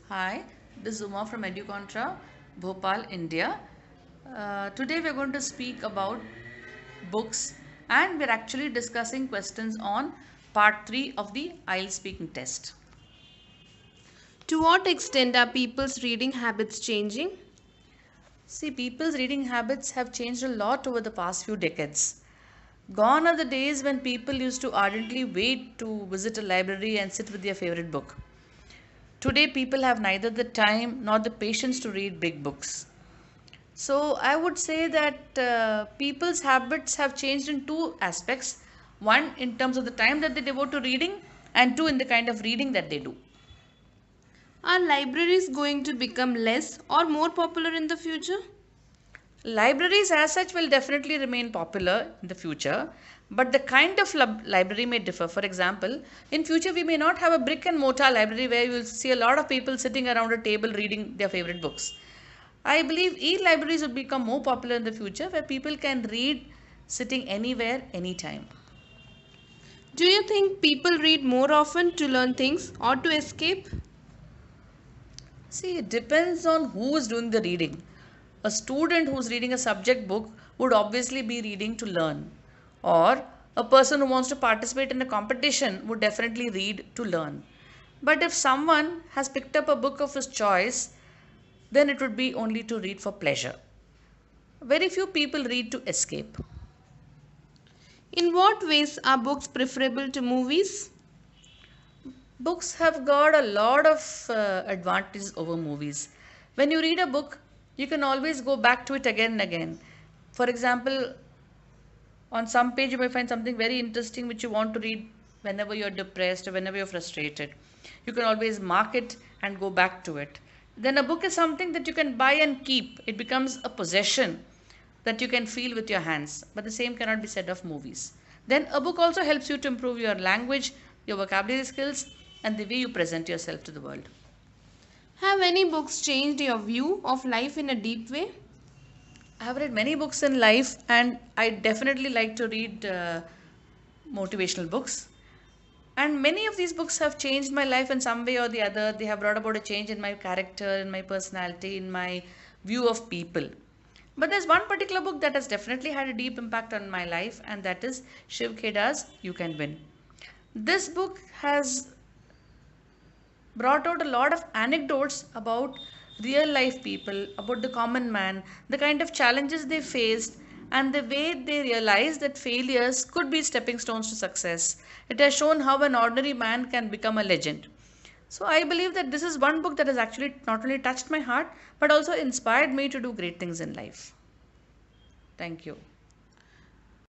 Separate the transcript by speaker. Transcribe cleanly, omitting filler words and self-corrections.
Speaker 1: Hi, this is Uma from EduContra, Bhopal, India. Today we're going to speak about books and we're actually discussing questions on part 3 of the IELTS speaking test.
Speaker 2: To what extent are people's reading habits changing?
Speaker 1: See, people's reading habits have changed a lot over the past few decades. Gone are the days when people used to ardently wait to visit a library and sit with their favorite book. Today, people have neither the time nor the patience to read big books. So I would say that people's habits have changed in two aspects. One, in terms of the time that they devote to reading, and two, in the kind of reading that they do.
Speaker 2: Are libraries going to become less or more popular in the future?
Speaker 1: Libraries, as such, will definitely remain popular in the future, but the kind of library may differ. For example, in future, we may not have a brick and mortar library where you will see a lot of people sitting around a table reading their favorite books. I believe e-libraries will become more popular in the future where people can read sitting anywhere, anytime.
Speaker 2: Do you think people read more often to learn things or to escape?
Speaker 1: See, it depends on who is doing the reading. A student who's reading a subject book would obviously be reading to learn. Or a person who wants to participate in a competition would definitely read to learn. But if someone has picked up a book of his choice, then it would be only to read for pleasure. Very few people read to escape.
Speaker 2: In what ways are books preferable to movies?
Speaker 1: Books have got a lot of advantages over movies. When you read a book, you can always go back to it again and again. For example, on some page you may find something very interesting which you want to read whenever you're depressed or whenever you're frustrated. You can always mark it and go back to it. Then a book is something that you can buy and keep. It becomes a possession that you can feel with your hands. But the same cannot be said of movies. Then a book also helps you to improve your language, your vocabulary skills, and the way you present yourself to the world.
Speaker 2: Have any books changed your view of life in a deep way?
Speaker 1: I have read many books in life, and I definitely like to read motivational books. And many of these books have changed my life in some way or the other. They have brought about a change in my character, in my personality, in my view of people. But there's one particular book that has definitely had a deep impact on my life, and that is Shiv Kheda's You Can Win. This book has brought out a lot of anecdotes about real life people, about the common man, the kind of challenges they faced, and the way they realized that failures could be stepping stones to success. It has shown how an ordinary man can become a legend. So I believe that this is one book that has actually not only touched my heart but also inspired me to do great things in life. Thank you.